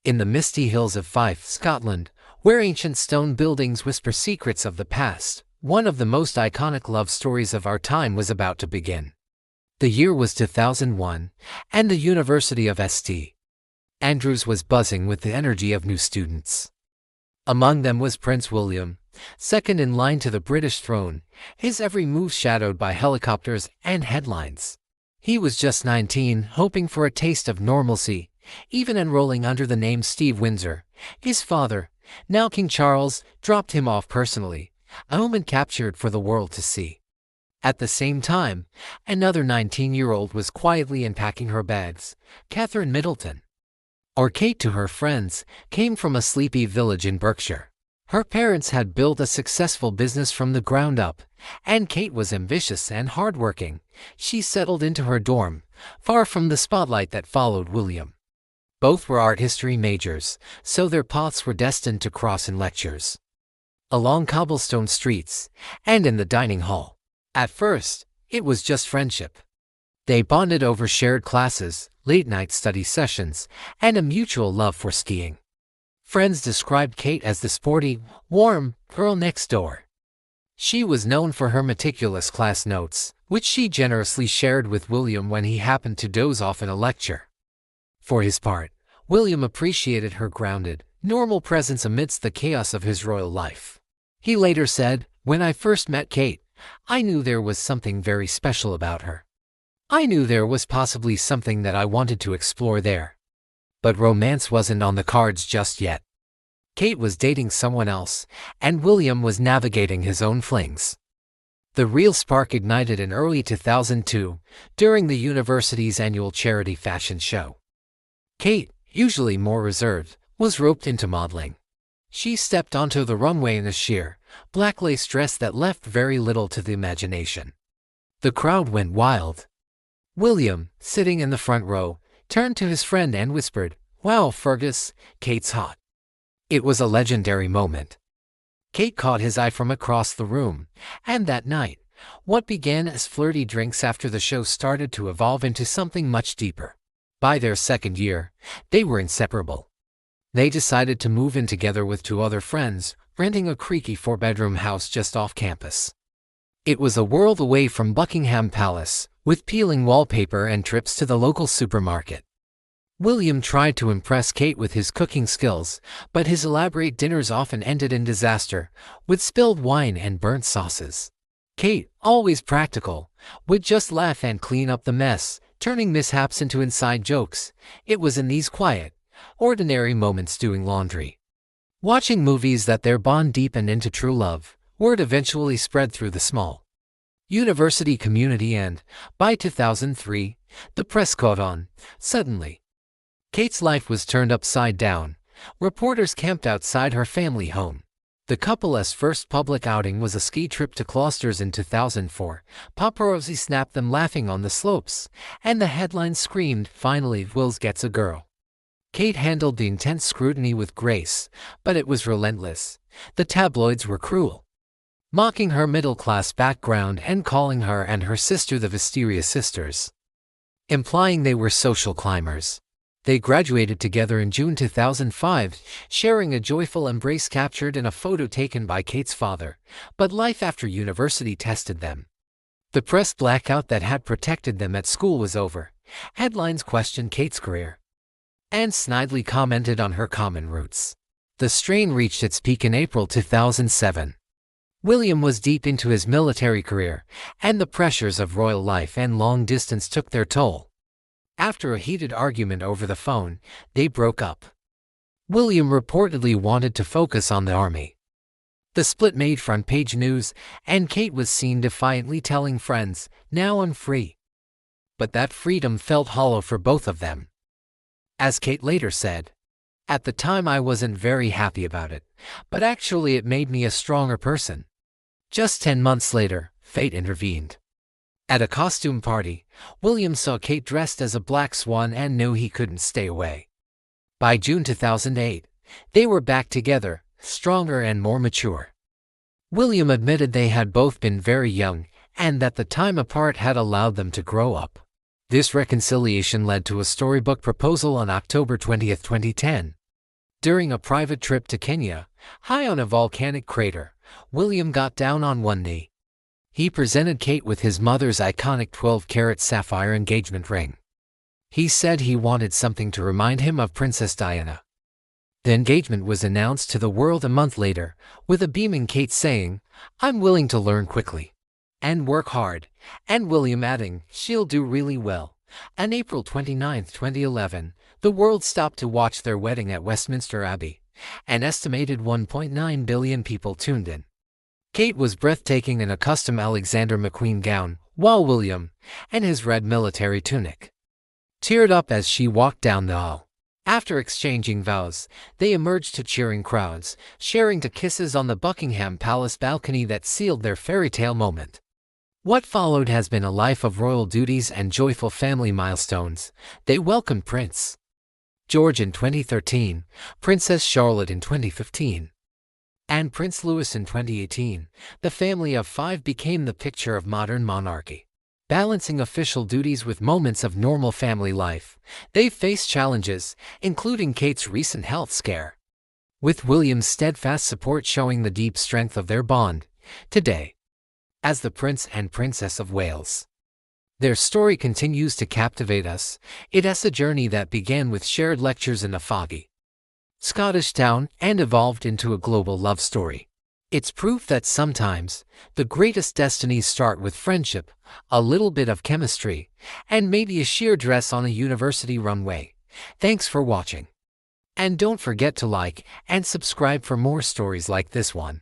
In the misty hills of Fife, Scotland, where ancient stone buildings whisper secrets of the past, one of the most iconic love stories of our time was about to begin. The year was 2001, and the University of St. Andrews was buzzing with the energy of new students. Among them was Prince William, second in line to the British throne, his every move shadowed by helicopters and headlines. He was just 19, hoping for a taste of normalcy, even enrolling under the name Steve Windsor. His father, now King Charles, dropped him off personally, a moment captured for the world to see. At the same time, another 19-year-old was quietly unpacking her bags, Catherine Middleton, or Kate to her friends, came from a sleepy village in Berkshire. Her parents had built a successful business from the ground up, and Kate was ambitious and hardworking. She settled into her dorm, far from the spotlight that followed William. Both were art history majors, so their paths were destined to cross in lectures, along cobblestone streets, and in the dining hall. At first, it was just friendship. They bonded over shared classes, late-night study sessions, and a mutual love for skiing. Friends described Kate as the sporty, warm girl next door. She was known for her meticulous class notes, which she generously shared with William when he happened to doze off in a lecture. For his part, William appreciated her grounded, normal presence amidst the chaos of his royal life. He later said, "When I first met Kate, I knew there was something very special about her. I knew there was possibly something that I wanted to explore there. But romance wasn't on the cards just yet." Kate was dating someone else, and William was navigating his own flings. The real spark ignited in early 2002, during the university's annual charity fashion show. Kate, usually more reserved, was roped into modeling. She stepped onto the runway in a sheer, black lace dress that left very little to the imagination. The crowd went wild. William, sitting in the front row, turned to his friend and whispered, "Wow, Fergus, Kate's hot." It was a legendary moment. Kate caught his eye from across the room, and that night, what began as flirty drinks after the show started to evolve into something much deeper. By their second year, they were inseparable. They decided to move in together with two other friends, renting a creaky 4-bedroom house just off campus. It was a world away from Buckingham Palace, with peeling wallpaper and trips to the local supermarket. William tried to impress Kate with his cooking skills, but his elaborate dinners often ended in disaster, with spilled wine and burnt sauces. Kate, always practical, would just laugh and clean up the mess, turning mishaps into inside jokes. It was in these quiet, ordinary moments, doing laundry, watching movies, that their bond deepened into true love. Word eventually spread through the small university community, and, by 2003, the press caught on. Suddenly, Kate's life was turned upside down. Reporters camped outside her family home. The couple's first public outing was a ski trip to Closters in 2004. Paparazzi snapped them laughing on the slopes, and the headlines screamed, "Finally, Wills gets a girl." Kate handled the intense scrutiny with grace, but it was relentless. The tabloids were cruel, mocking her middle-class background and calling her and her sister the Wisteria sisters, implying they were social climbers. They graduated together in June 2005, sharing a joyful embrace captured in a photo taken by Kate's father, but life after university tested them. The press blackout that had protected them at school was over. Headlines questioned Kate's career, and snidely commented on her common roots. The strain reached its peak in April 2007. William was deep into his military career, and the pressures of royal life and long distance took their toll. After a heated argument over the phone, they broke up. William reportedly wanted to focus on the army. The split made front-page news, and Kate was seen defiantly telling friends, "Now I'm free." But that freedom felt hollow for both of them. As Kate later said, "At the time I wasn't very happy about it, but actually it made me a stronger person." Just 10 months later, fate intervened. At a costume party, William saw Kate dressed as a black swan and knew he couldn't stay away. By June 2008, they were back together, stronger and more mature. William admitted they had both been very young, and that the time apart had allowed them to grow up. This reconciliation led to a storybook proposal on October 20, 2010. During a private trip to Kenya, high on a volcanic crater, William got down on one knee. He presented Kate with his mother's iconic 12-carat sapphire engagement ring. He said he wanted something to remind him of Princess Diana. The engagement was announced to the world a month later, with a beaming Kate saying, "I'm willing to learn quickly and work hard," and William adding, "She'll do really well." On April 29, 2011, the world stopped to watch their wedding at Westminster Abbey. An estimated 1.9 billion people tuned in. Kate was breathtaking in a custom Alexander McQueen gown, while William, in his red military tunic, teared up as she walked down the aisle. After exchanging vows, they emerged to cheering crowds, sharing kisses on the Buckingham Palace balcony that sealed their fairy tale moment. What followed has been a life of royal duties and joyful family milestones. They welcomed Prince George in 2013, Princess Charlotte in 2015, and Prince Louis in 2018. The family of five became the picture of modern monarchy. Balancing official duties with moments of normal family life, they've faced challenges, including Kate's recent health scare, with William's steadfast support showing the deep strength of their bond. Today, as the Prince and Princess of Wales, their story continues to captivate us. It is a journey that began with shared lectures in a foggy Scottish town and evolved into a global love story. It's proof that sometimes the greatest destinies start with friendship, a little bit of chemistry, and maybe a sheer dress on a university runway. Thanks for watching. And don't forget to like and subscribe for more stories like this one.